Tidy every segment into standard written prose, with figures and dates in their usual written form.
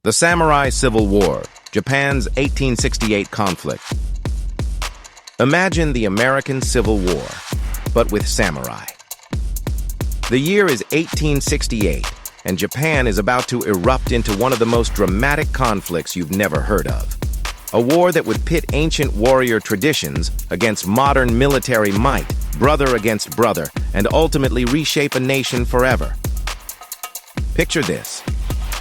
The Samurai Civil War, Japan's 1868 conflict. Imagine the American Civil War, but with samurai. The year is 1868, and Japan is about to erupt into one of the most dramatic conflicts you've never heard of. A war that would pit ancient warrior traditions against modern military might, brother against brother, and ultimately reshape a nation forever. Picture this.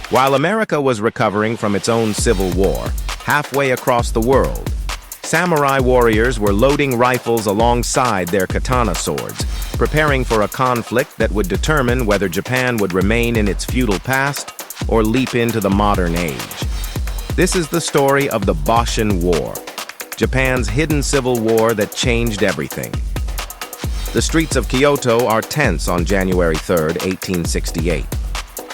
While America was recovering from its own civil war, halfway across the world, samurai warriors were loading rifles alongside their katana swords, preparing for a conflict that would determine whether Japan would remain in its feudal past or leap into the modern age. This is the story of the Boshin War, Japan's hidden civil war that changed everything. The streets of Kyoto are tense on January 3, 1868.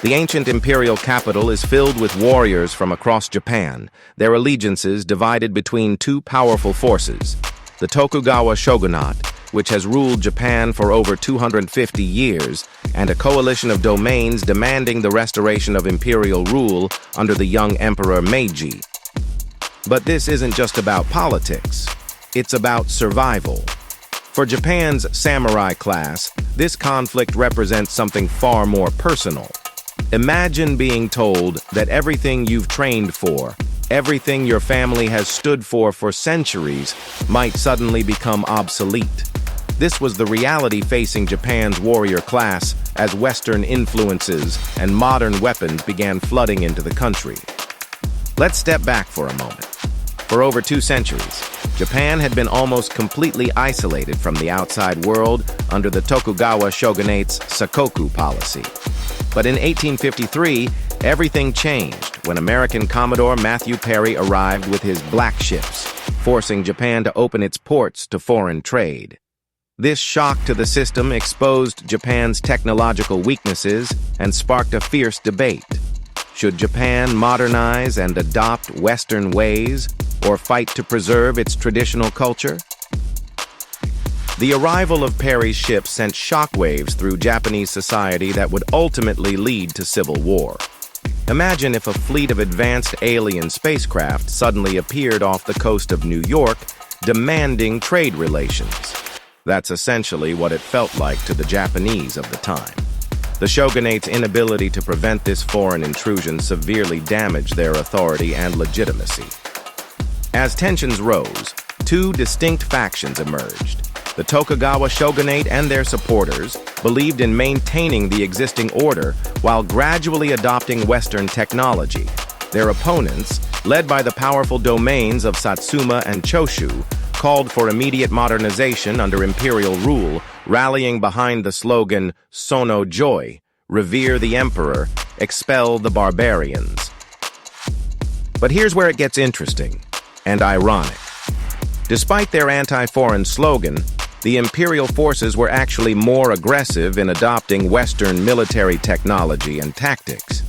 The ancient imperial capital is filled with warriors from across Japan, their allegiances divided between two powerful forces: the Tokugawa shogunate, which has ruled Japan for over 250 years, and a coalition of domains demanding the restoration of imperial rule under the young Emperor Meiji. But this isn't just about politics. It's about survival. For Japan's samurai class, this conflict represents something far more personal. Imagine being told that everything you've trained for, everything your family has stood for centuries, might suddenly become obsolete. This was the reality facing Japan's warrior class as Western influences and modern weapons began flooding into the country. Let's step back for a moment. For over 2 centuries, Japan had been almost completely isolated from the outside world under the Tokugawa shogunate's Sakoku policy. But in 1853, everything changed when American Commodore Matthew Perry arrived with his black ships, forcing Japan to open its ports to foreign trade. This shock to the system exposed Japan's technological weaknesses and sparked a fierce debate. Should Japan modernize and adopt Western ways, or fight to preserve its traditional culture? The arrival of Perry's ship sent shockwaves through Japanese society that would ultimately lead to civil war. Imagine if a fleet of advanced alien spacecraft suddenly appeared off the coast of New York, demanding trade relations. That's essentially what it felt like to the Japanese of the time. The shogunate's inability to prevent this foreign intrusion severely damaged their authority and legitimacy. As tensions rose, 2 distinct factions emerged. The Tokugawa shogunate and their supporters believed in maintaining the existing order while gradually adopting Western technology. Their opponents, led by the powerful domains of Satsuma and Choshu, called for immediate modernization under imperial rule, rallying behind the slogan, Sono Joy, revere the emperor, expel the barbarians. But here's where it gets interesting and ironic. Despite their anti-foreign slogan, the imperial forces were actually more aggressive in adopting Western military technology and tactics.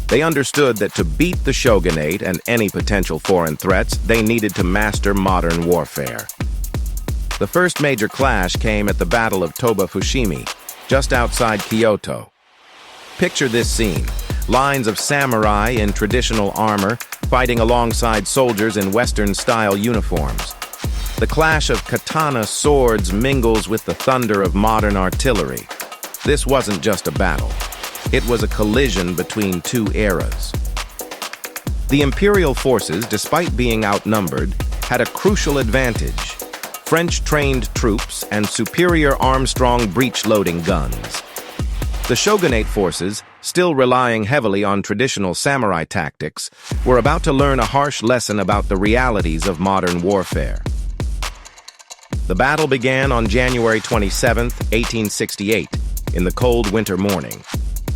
They understood that to beat the shogunate and any potential foreign threats, they needed to master modern warfare. The first major clash came at the Battle of Toba Fushimi, just outside Kyoto. Picture this scene: lines of samurai in traditional armor fighting alongside soldiers in Western-style uniforms. The clash of katana swords mingles with the thunder of modern artillery. This wasn't just a battle. It was a collision between 2 eras. The imperial forces, despite being outnumbered, had a crucial advantage: French-trained troops and superior Armstrong breech-loading guns. The shogunate forces, still relying heavily on traditional samurai tactics, were about to learn a harsh lesson about the realities of modern warfare. The battle began on January 27, 1868, in the cold winter morning.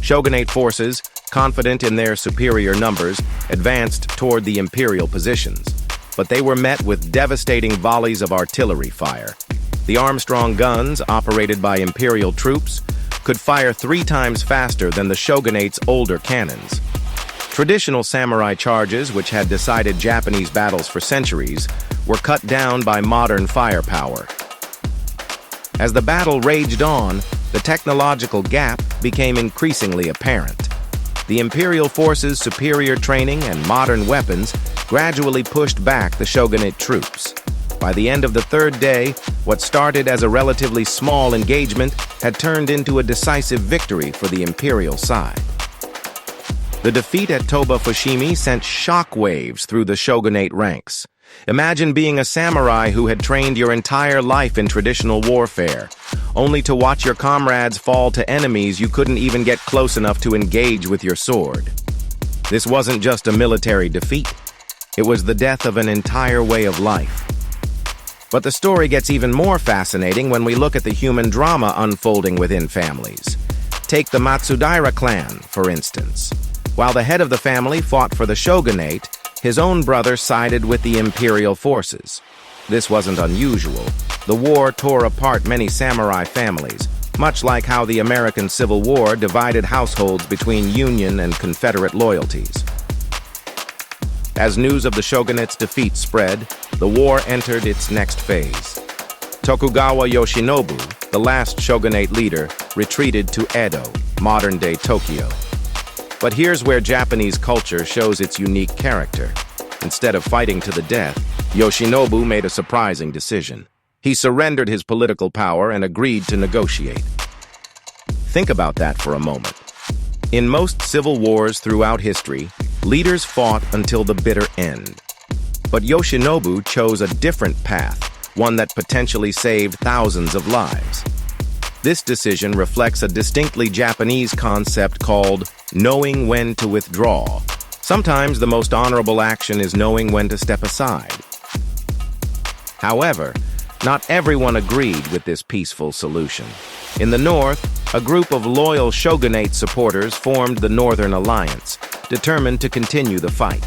Shogunate forces, confident in their superior numbers, advanced toward the imperial positions, but they were met with devastating volleys of artillery fire. The Armstrong guns, operated by imperial troops, could fire 3 times faster than the shogunate's older cannons. Traditional samurai charges, which had decided Japanese battles for centuries, were cut down by modern firepower. As the battle raged on, the technological gap became increasingly apparent. The Imperial forces' superior training and modern weapons gradually pushed back the shogunate troops. By the end of the third day, what started as a relatively small engagement had turned into a decisive victory for the Imperial side. The defeat at Toba Fushimi sent shockwaves through the shogunate ranks. Imagine being a samurai who had trained your entire life in traditional warfare, only to watch your comrades fall to enemies you couldn't even get close enough to engage with your sword. This wasn't just a military defeat. It was the death of an entire way of life. But the story gets even more fascinating when we look at the human drama unfolding within families. Take the Matsudaira clan, for instance. While the head of the family fought for the shogunate, his own brother sided with the imperial forces. This wasn't unusual. The war tore apart many samurai families, much like how the American Civil War divided households between Union and Confederate loyalties. As news of the shogunate's defeat spread, the war entered its next phase. Tokugawa Yoshinobu, the last shogunate leader, retreated to Edo, modern-day Tokyo. But here's where Japanese culture shows its unique character. Instead of fighting to the death, Yoshinobu made a surprising decision. He surrendered his political power and agreed to negotiate. Think about that for a moment. In most civil wars throughout history, leaders fought until the bitter end. But Yoshinobu chose a different path, one that potentially saved thousands of lives. This decision reflects a distinctly Japanese concept called knowing when to withdraw. Sometimes the most honorable action is knowing when to step aside. However, not everyone agreed with this peaceful solution. In the north, a group of loyal shogunate supporters formed the Northern Alliance, determined to continue the fight.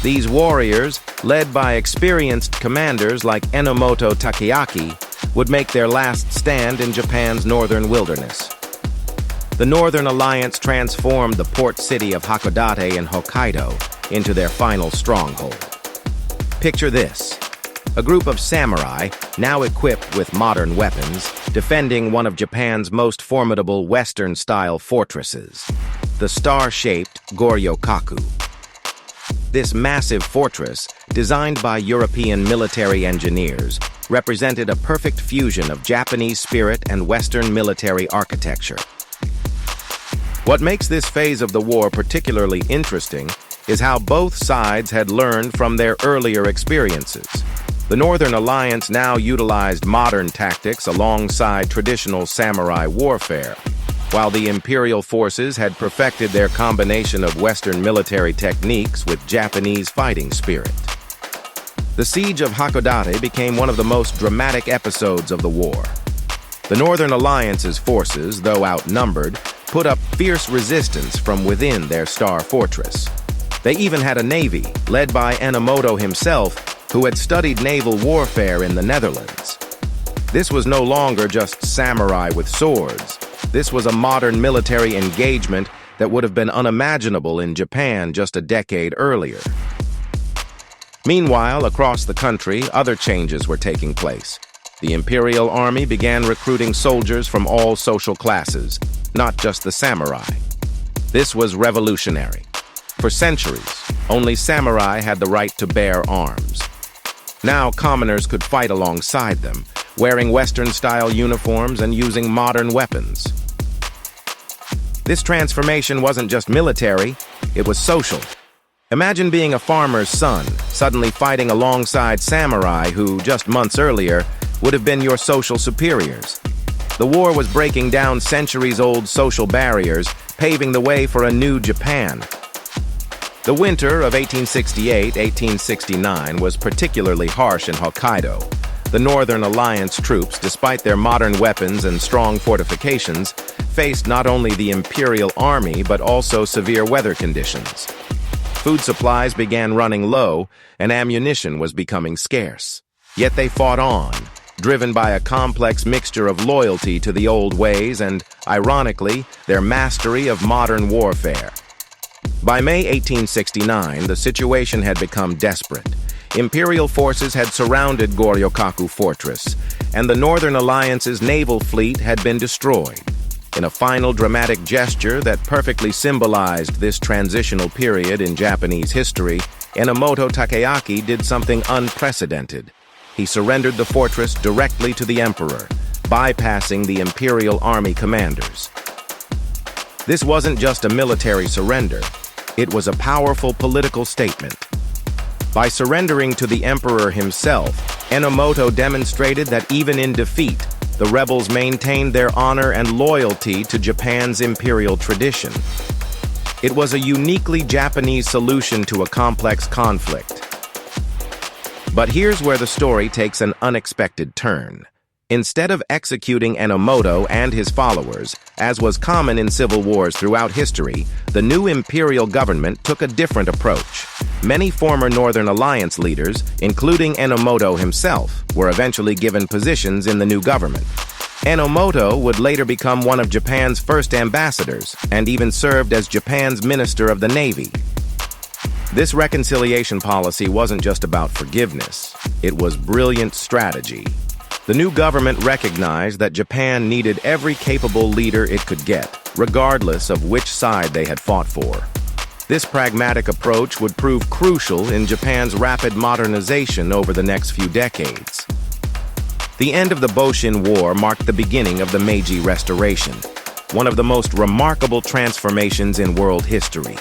These warriors, led by experienced commanders like Enomoto Takeaki, would make their last stand in Japan's northern wilderness. The Northern Alliance transformed the port city of Hakodate in Hokkaido into their final stronghold. Picture this: a group of samurai, now equipped with modern weapons, defending one of Japan's most formidable Western-style fortresses, the star-shaped Goryokaku. This massive fortress, designed by European military engineers, represented a perfect fusion of Japanese spirit and Western military architecture. What makes this phase of the war particularly interesting is how both sides had learned from their earlier experiences. The Northern Alliance now utilized modern tactics alongside traditional samurai warfare, while the Imperial forces had perfected their combination of Western military techniques with Japanese fighting spirit. The siege of Hakodate became one of the most dramatic episodes of the war. The Northern Alliance's forces, though outnumbered, put up fierce resistance from within their star fortress. They even had a navy, led by Enomoto himself, who had studied naval warfare in the Netherlands. This was no longer just samurai with swords. This was a modern military engagement that would have been unimaginable in Japan just a decade earlier. Meanwhile, across the country, other changes were taking place. The Imperial Army began recruiting soldiers from all social classes, not just the samurai. This was revolutionary. For centuries, only samurai had the right to bear arms. Now commoners could fight alongside them, wearing Western-style uniforms and using modern weapons. This transformation wasn't just military, it was social. Imagine being a farmer's son, suddenly fighting alongside samurai who, just months earlier, would have been your social superiors. The war was breaking down centuries-old social barriers, paving the way for a new Japan. The winter of 1868-1869 was particularly harsh in Hokkaido. The Northern Alliance troops, despite their modern weapons and strong fortifications, faced not only the Imperial Army but also severe weather conditions. Food supplies began running low, and ammunition was becoming scarce. Yet they fought on, driven by a complex mixture of loyalty to the old ways and, ironically, their mastery of modern warfare. By May 1869, the situation had become desperate. Imperial forces had surrounded Goryokaku Fortress, and the Northern Alliance's naval fleet had been destroyed. In a final dramatic gesture that perfectly symbolized this transitional period in Japanese history, Enomoto Takeaki did something unprecedented. He surrendered the fortress directly to the emperor, bypassing the imperial army commanders. This wasn't just a military surrender, it was a powerful political statement. By surrendering to the emperor himself, Enomoto demonstrated that even in defeat, the rebels maintained their honor and loyalty to Japan's imperial tradition. It was a uniquely Japanese solution to a complex conflict. But here's where the story takes an unexpected turn. Instead of executing Enomoto and his followers, as was common in civil wars throughout history, the new imperial government took a different approach. Many former Northern Alliance leaders, including Enomoto himself, were eventually given positions in the new government. Enomoto would later become one of Japan's first ambassadors and even served as Japan's Minister of the Navy. This reconciliation policy wasn't just about forgiveness, it was brilliant strategy. The new government recognized that Japan needed every capable leader it could get, regardless of which side they had fought for. This pragmatic approach would prove crucial in Japan's rapid modernization over the next few decades. The end of the Boshin War marked the beginning of the Meiji Restoration, one of the most remarkable transformations in world history.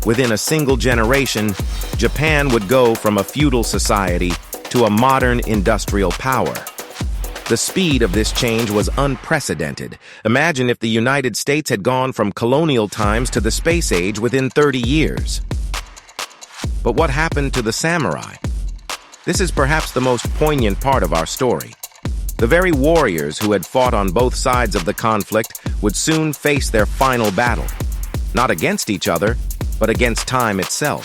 Within a single generation, Japan would go from a feudal society to a modern industrial power. The speed of this change was unprecedented. Imagine if the United States had gone from colonial times to the space age within 30 years. But what happened to the samurai? This is perhaps the most poignant part of our story. The very warriors who had fought on both sides of the conflict would soon face their final battle, not against each other, but against time itself.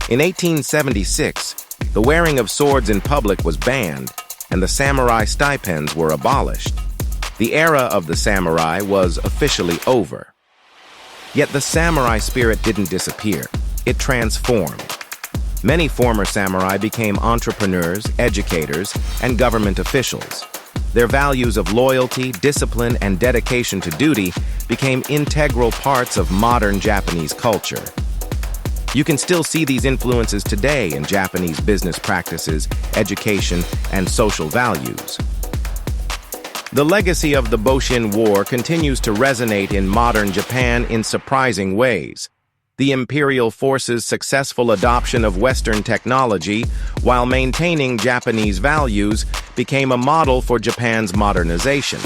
In 1876, the wearing of swords in public was banned, and the samurai stipends were abolished. The era of the samurai was officially over. Yet the samurai spirit didn't disappear. It transformed. Many former samurai became entrepreneurs, educators, and government officials. Their values of loyalty, discipline, and dedication to duty became integral parts of modern Japanese culture. You can still see these influences today in Japanese business practices, education, and social values. The legacy of the Boshin War continues to resonate in modern Japan in surprising ways. The imperial forces' successful adoption of Western technology, while maintaining Japanese values, became a model for Japan's modernization.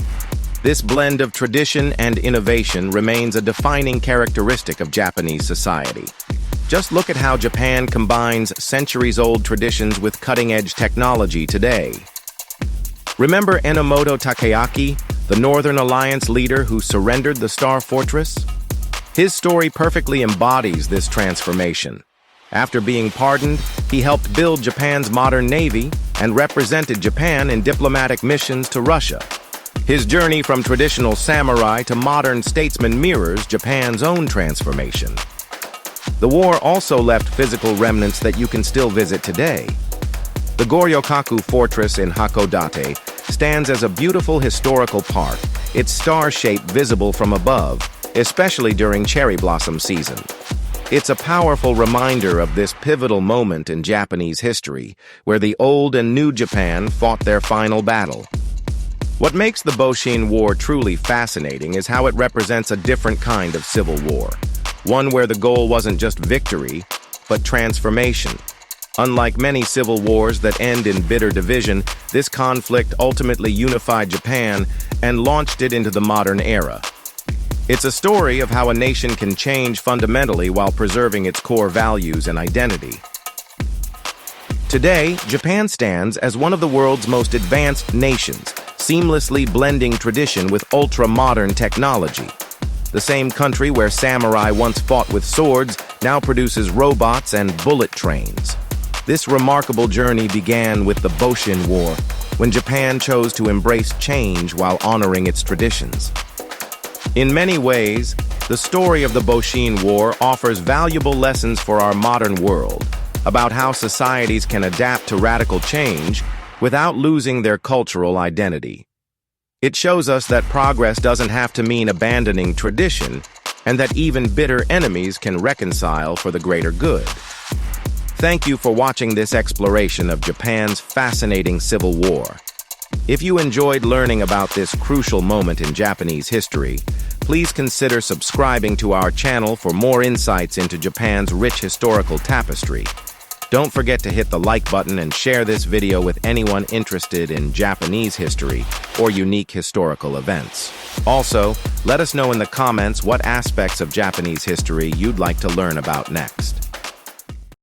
This blend of tradition and innovation remains a defining characteristic of Japanese society. Just look at how Japan combines centuries-old traditions with cutting-edge technology today. Remember Enomoto Takeaki, the Northern Alliance leader who surrendered the Star Fortress? His story perfectly embodies this transformation. After being pardoned, he helped build Japan's modern navy and represented Japan in diplomatic missions to Russia. His journey from traditional samurai to modern statesman mirrors Japan's own transformation. The war also left physical remnants that you can still visit today. The Goryokaku Fortress in Hakodate stands as a beautiful historical park, its star shape visible from above, especially during cherry blossom season. It's a powerful reminder of this pivotal moment in Japanese history, where the old and new Japan fought their final battle. What makes the Boshin War truly fascinating is how it represents a different kind of civil war. One where the goal wasn't just victory, but transformation. Unlike many civil wars that end in bitter division, this conflict ultimately unified Japan and launched it into the modern era. It's a story of how a nation can change fundamentally while preserving its core values and identity. Today, Japan stands as one of the world's most advanced nations, seamlessly blending tradition with ultra-modern technology. The same country where samurai once fought with swords now produces robots and bullet trains. This remarkable journey began with the Boshin War, when Japan chose to embrace change while honoring its traditions. In many ways, the story of the Boshin War offers valuable lessons for our modern world about how societies can adapt to radical change without losing their cultural identity. It shows us that progress doesn't have to mean abandoning tradition, and that even bitter enemies can reconcile for the greater good. Thank you for watching this exploration of Japan's fascinating civil war. If you enjoyed learning about this crucial moment in Japanese history, please consider subscribing to our channel for more insights into Japan's rich historical tapestry. Don't forget to hit the like button and share this video with anyone interested in Japanese history or unique historical events. Also, let us know in the comments what aspects of Japanese history you'd like to learn about next.